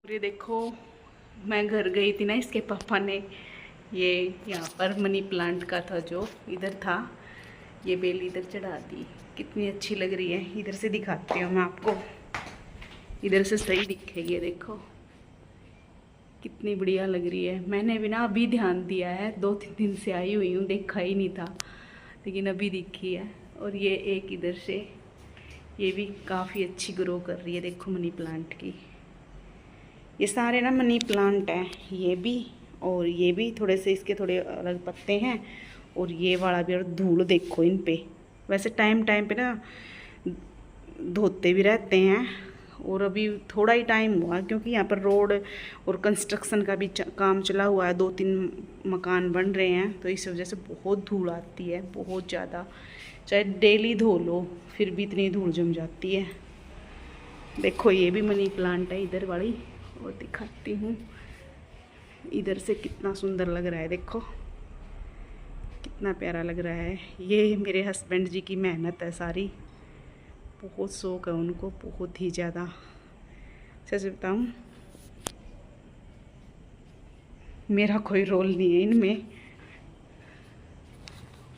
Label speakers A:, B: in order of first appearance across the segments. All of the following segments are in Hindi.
A: ये देखो, मैं घर गई थी ना, इसके पापा ने ये यहाँ पर मनी प्लांट का था जो इधर था, ये बेल इधर चढ़ा दी। कितनी अच्छी लग रही है। इधर से दिखाती हूँ मैं आपको, इधर से सही दिखेगी। ये देखो कितनी बढ़िया लग रही है। मैंने भी ना अभी ध्यान दिया है, 2-3 दिन से आई हुई हूँ, देखा ही नहीं था, लेकिन अभी दिखी है। और ये एक इधर से, ये भी काफ़ी अच्छी ग्रो कर रही है। देखो मनी प्लांट की, ये सारे ना मनी प्लांट हैं, ये भी और ये भी। थोड़े से इसके थोड़े अलग पत्ते हैं, और ये वाला भी। और धूल देखो इन पे। वैसे टाइम टाइम पे ना धोते भी रहते हैं, और अभी थोड़ा ही टाइम हुआ क्योंकि यहाँ पर रोड और कंस्ट्रक्शन का भी काम चला हुआ है। 2-3 मकान बन रहे हैं, तो इस वजह से बहुत धूल आती है, बहुत ज़्यादा। चाहे डेली धो लो फिर भी इतनी धूल जम जाती है। देखो ये भी मनी प्लांट है इधर वाली, और दिखाती हूँ इधर से कितना सुंदर लग रहा है। देखो कितना प्यारा लग रहा है। ये मेरे हस्बैंड जी की मेहनत है सारी, बहुत शौक है उनको, बहुत ही ज़्यादा। सच बताऊँ, मेरा कोई रोल नहीं है इनमें,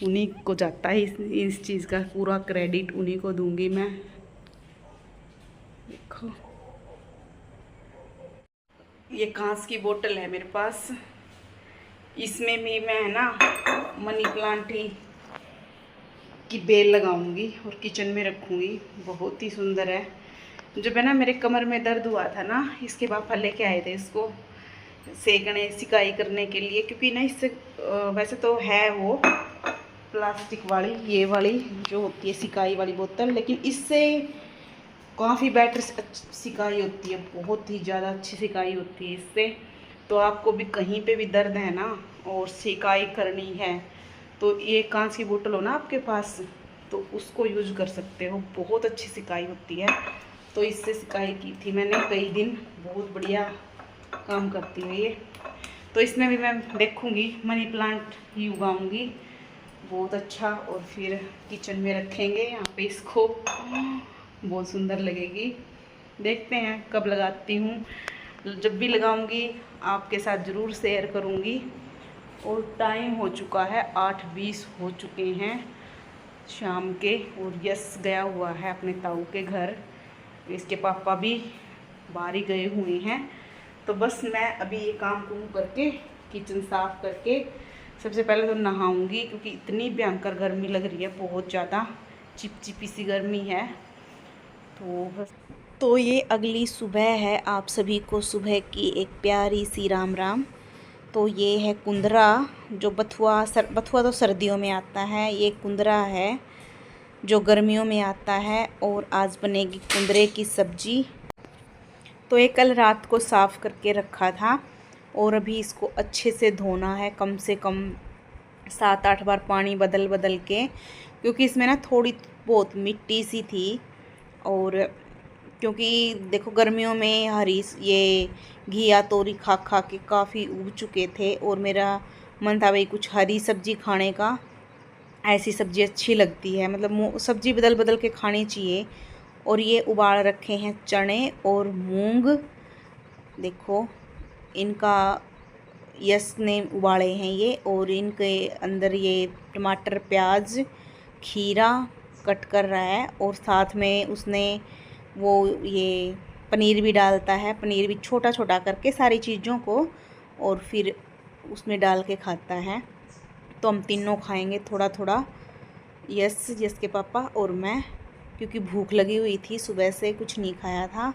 A: उन्हीं को जाता है इस चीज़ का पूरा क्रेडिट, उन्हीं को दूंगी मैं। देखो ये कांच की बोतल है मेरे पास, इसमें भी मैं ना मनी प्लांट ही की बेल लगाऊंगी और किचन में रखूंगी। बहुत ही सुंदर है। जब है ना मेरे कमर में दर्द हुआ था ना, इसके पापा लेके आए थे इसको सेकने सिकाई करने के लिए, क्योंकि ना इससे वैसे तो है वो प्लास्टिक वाली, ये वाली जो होती है सिकाई वाली बोतल, लेकिन इससे काफ़ी बेटर सिकाई होती है, बहुत ही ज़्यादा अच्छी सिकाई होती है इससे। तो आपको भी कहीं पे भी दर्द है ना और सिकाई करनी है, तो ये कांच की बोतल हो ना आपके पास, तो उसको यूज कर सकते हो। बहुत अच्छी सिकाई होती है। तो इससे सिकाई की थी मैंने कई दिन, बहुत बढ़िया काम करती है ये। तो इसमें भी मैं देखूंगी मनी प्लांट ही उगाऊंगी, बहुत अच्छा। और फिर किचन में रखेंगे यहाँ पे इसको, बहुत सुंदर लगेगी। देखते हैं कब लगाती हूँ, जब भी लगाऊंगी आपके साथ ज़रूर शेयर करूँगी। और टाइम हो चुका है 8:20 हो चुके हैं शाम के, और यस गया हुआ है अपने ताऊ के घर। इसके पापा भी बाहर ही गए हुए हैं। तो बस मैं अभी ये काम करके किचन साफ़ करके सबसे पहले तो नहाऊंगी, क्योंकि इतनी भयंकर गर्मी लग रही है, बहुत ज़्यादा चिपचिपी सी गर्मी है। तो बस, तो ये अगली सुबह है। आप सभी को सुबह की एक प्यारी सी राम राम। तो ये है कुंदरा, जो बथुआ तो सर्दियों में आता है, ये कुंदरा है जो गर्मियों में आता है। और आज बनेगी कुंदरे की सब्जी। तो ये कल रात को साफ़ करके रखा था, और अभी इसको अच्छे से धोना है, कम से कम 7-8 बार पानी बदल बदल के, क्योंकि इसमें ना थोड़ी बहुत मिट्टी सी थी। और क्योंकि देखो गर्मियों में हरी ये घिया तोरी खा खा के काफ़ी उब चुके थे, और मेरा मन था भाई कुछ हरी सब्जी खाने का। ऐसी सब्जी अच्छी लगती है, मतलब सब्जी बदल बदल के खानी चाहिए। और ये उबाल रखे हैं चने और मूंग, देखो इनका यस ने उबाले हैं ये। और इनके अंदर ये टमाटर प्याज खीरा कट कर रहा है, और साथ में उसने वो ये पनीर भी डालता है, पनीर भी छोटा छोटा करके सारी चीज़ों को, और फिर उसमें डाल के खाता है। तो हम तीनों खाएंगे थोड़ा थोड़ा, यस के पापा और मैं, क्योंकि भूख लगी हुई थी, सुबह से कुछ नहीं खाया था।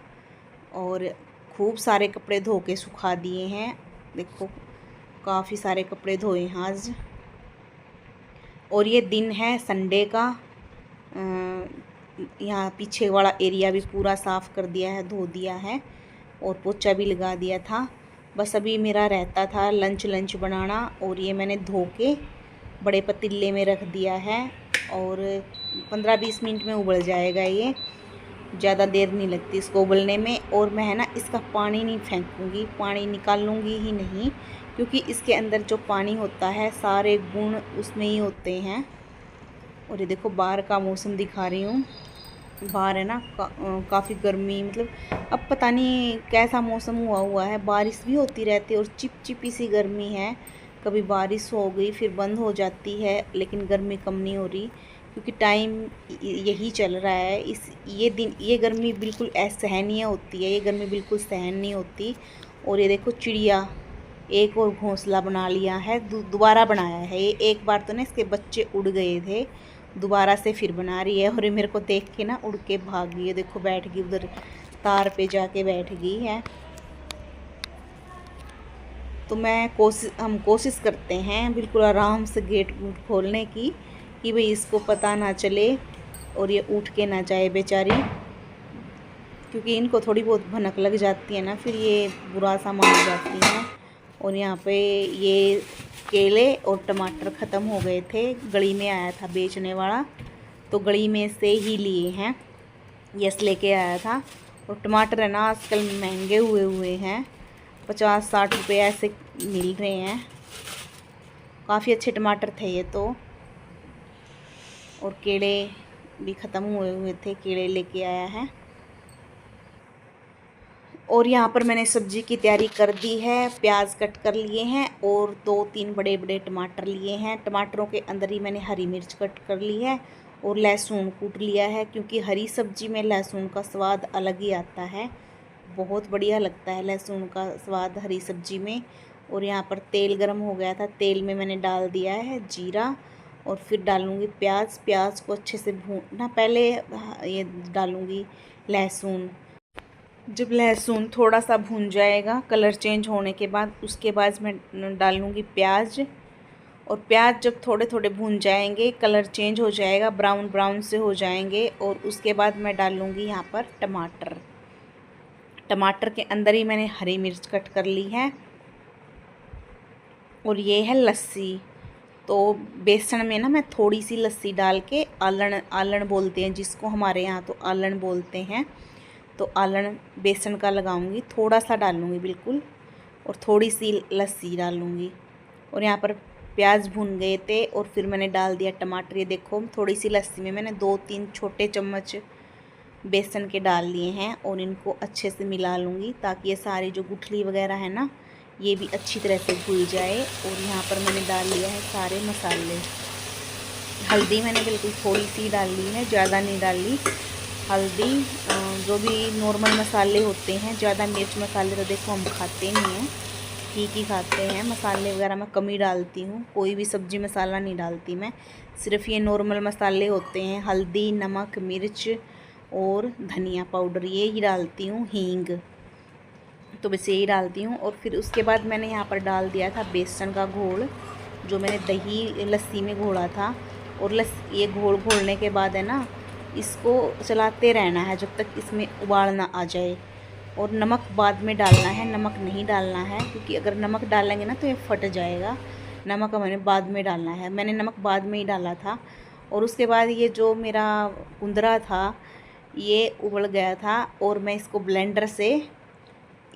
A: और खूब सारे कपड़े धो के सुखा दिए हैं, देखो काफ़ी सारे कपड़े धोए हैं आज। और ये दिन है संडे का। यहाँ पीछे वाला एरिया भी पूरा साफ़ कर दिया है, धो दिया है, और पोछा भी लगा दिया था। बस अभी मेरा रहता था लंच बनाना, और ये मैंने धो के बड़े पतीले में रख दिया है, और 15-20 मिनट में उबल जाएगा ये, ज़्यादा देर नहीं लगती इसको उबलने में। और मैं है ना इसका पानी नहीं फेंकूँगी, पानी निकालूँगी ही नहीं, क्योंकि इसके अंदर जो पानी होता है सारे गुण उसमें ही होते हैं। और ये देखो बाहर का मौसम दिखा रही हूँ,
B: बाहर है ना काफ़ी गर्मी, मतलब अब पता नहीं कैसा मौसम हुआ है, बारिश भी होती रहती है और चिपचिपी सी गर्मी है। कभी बारिश हो गई फिर बंद हो जाती है, लेकिन गर्मी कम नहीं हो रही, क्योंकि टाइम यही चल रहा है। ये गर्मी बिल्कुल असहनीय होती है, ये गर्मी बिल्कुल सहन नहीं होती। और ये देखो चिड़िया एक और घोंसला बना लिया है, दोबारा बनाया है। ये एक बार तो ना इसके बच्चे उड़ गए थे, दोबारा से फिर बना रही है। और ये मेरे को देख के ना उड़ के भाग गई है, देखो बैठ गई उधर तार पे जाके बैठ गई है। तो हम कोशिश करते हैं बिल्कुल आराम से गेट खोलने की, कि भाई इसको पता ना चले और ये उठ के ना जाए बेचारी, क्योंकि इनको थोड़ी बहुत भनक लग जाती है ना, फिर ये बुरा सा मान जाती हैं। और यहाँ पे ये केले और टमाटर ख़त्म हो गए थे, गली में आया था बेचने वाला, तो गली में से ही लिए हैं, यस लेके आया था। और टमाटर है ना आजकल महंगे हुए हैं, 50-60 रुपये ऐसे मिल रहे हैं। काफ़ी अच्छे टमाटर थे ये तो। और केले भी ख़त्म हुए थे, केले लेके आया है। और यहाँ पर मैंने सब्ज़ी की तैयारी कर दी है, प्याज कट कर लिए हैं और 2-3 बड़े बड़े टमाटर लिए हैं। टमाटरों के अंदर ही मैंने हरी मिर्च कट कर ली है और लहसुन कूट लिया है, क्योंकि हरी सब्ज़ी में लहसुन का स्वाद अलग ही आता है, बहुत बढ़िया लगता है लहसुन का स्वाद हरी सब्ज़ी में। और यहाँ पर तेल गरम हो गया था, तेल में मैंने डाल दिया है जीरा और फिर डालूँगी प्याज को अच्छे से भूनना, पहले ये डालूँगी लहसुन। जब लहसुन थोड़ा सा भून जाएगा कलर चेंज होने के बाद, उसके बाद मैं डालूँगी प्याज। और प्याज जब थोड़े थोड़े भून जाएंगे, कलर चेंज हो जाएगा, ब्राउन ब्राउन से हो जाएंगे, और उसके बाद मैं डालूँगी यहाँ पर टमाटर। टमाटर के अंदर ही मैंने हरी मिर्च कट कर ली है। और ये है लस्सी। तो बेसन में ना मैं थोड़ी सी लस्सी डाल के, आलन बोलते हैं जिसको हमारे यहाँ, तो आलन बोलते हैं, तो आलन बेसन का लगाऊंगी, थोड़ा सा डालूंगी बिल्कुल, और थोड़ी सी लस्सी डालूंगी। और यहाँ पर प्याज भून गए थे और फिर मैंने डाल दिया टमाटर। ये देखो थोड़ी सी लस्सी में मैंने 2-3 छोटे चम्मच बेसन के डाल लिए हैं, और इनको अच्छे से मिला लूँगी, ताकि ये सारी जो गुठली वगैरह है ना, ये भी अच्छी तरह से घुल जाए। और यहाँ पर मैंने डाल लिया है सारे मसाले। हल्दी मैंने बिल्कुल थोड़ी सी डाल ली है, ज़्यादा नहीं डाल ली हल्दी। जो भी नॉर्मल मसाले होते हैं, ज़्यादा मिर्च मसाले तो देखो हम खाते नहीं हैं, ठीक ही खाते हैं। मसाले वगैरह मैं कम ही डालती हूँ, कोई भी सब्ज़ी मसाला नहीं डालती मैं, सिर्फ ये नॉर्मल मसाले होते हैं, हल्दी, नमक, मिर्च और धनिया पाउडर, ये ही डालती हूँ, हींग, तो बस यही डालती हूँ। और फिर उसके बाद मैंने यहाँ पर डाल दिया था बेसन का घोल, जो मैंने दही लस्सी में घोला था। और ये घोलने के बाद है ना, इसको चलाते रहना है जब तक इसमें उबाल ना आ जाए। और नमक बाद में डालना है, नमक नहीं डालना है, क्योंकि अगर नमक डालेंगे ना तो ये फट जाएगा। नमक मैंने बाद में डालना है, मैंने नमक बाद में ही डाला था। और उसके बाद ये जो मेरा कुंदरा था ये उबल गया था, और मैं इसको ब्लेंडर से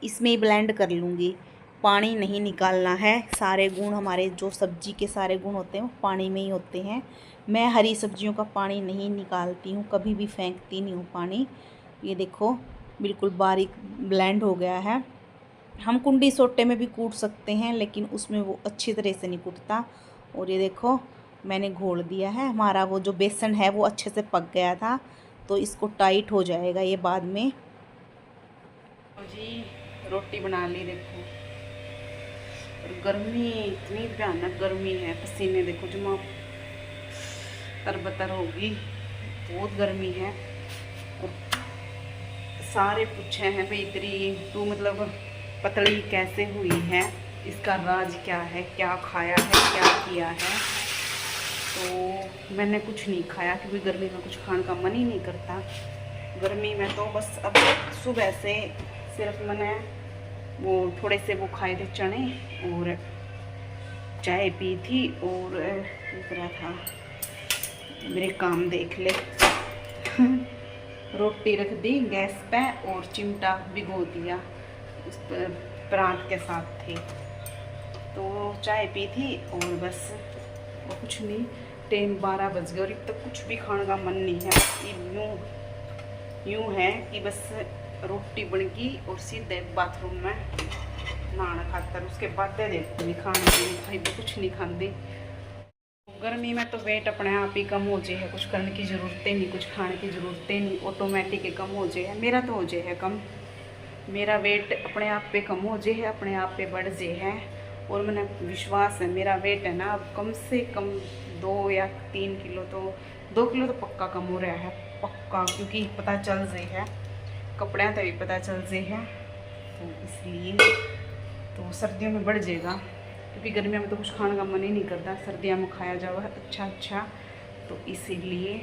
B: इसमें ही ब्लेंड कर लूँगी। पानी नहीं निकालना है, सारे गुण हमारे जो सब्ज़ी के सारे गुण होते हैं वो पानी में ही होते हैं। मैं हरी सब्जियों का पानी नहीं निकालती हूँ, कभी भी फेंकती नहीं हूँ पानी। ये देखो बिल्कुल बारीक ब्लेंड हो गया है। हम कुंडी सोटे में भी कूट सकते हैं, लेकिन उसमें वो अच्छी तरह से नहीं कूटता। और ये देखो मैंने घोल दिया है, हमारा वो जो बेसन है वो अच्छे से पक गया था, तो इसको टाइट हो जाएगा ये बाद में।
A: जी रोटी बना ली देखो, और गर्मी इतनी भयानक गर्मी है, पसीने देखो जमा तरबतर होगी, बहुत गर्मी है। और सारे पूछे हैं भाई तेरी तू मतलब पतली कैसे हुई है, इसका राज क्या है, क्या खाया है, क्या किया है। तो मैंने कुछ नहीं खाया, क्योंकि गर्मी में कुछ खाने का मन ही नहीं करता। गर्मी में तो बस अब सुबह से सिर्फ मैंने वो थोड़े से वो खाए थे चने और चाय पी थी, और दूसरा था मेरे काम देख ले रोटी रख दी गैस पे और चिमटा भिगो दिया, उस परांठ के साथ थे, तो चाय पी थी और बस, और कुछ नहीं। टाइम 12 बज गए और अब तक कुछ भी खाने का मन नहीं है। यूँ यूँ है कि बस रोटी बन गई और सीधे बाथरूम में नहाना खातर, उसके बाद दे देती नहीं खाने पीने भाई भी कुछ नहीं खाती। गर्मी में तो वेट अपने आप ही कम हो जाए है, कुछ करने की ज़रूरत नहीं, कुछ खाने की ज़रूरत नहीं, ऑटोमेटिक कम हो जाए है। मेरा तो हो जाए है कम, मेरा वेट अपने आप पे कम हो जाए है, अपने आप पे बढ़ जाए है। और मैंने विश्वास है मेरा वेट है ना अब कम से कम 2 या 3 किलो तो 2 किलो तो पक्का कम हो रहा है, पक्का, क्योंकि पता चल जाए है कपड़े तभी पता चल जाए है। तो इसलिए तो सर्दियों में बढ़ जाएगा, क्योंकि गर्मियों में तो कुछ खाने का मन ही नहीं करता, सर्दियों में खाया जाओ अच्छा अच्छा, तो इसीलिए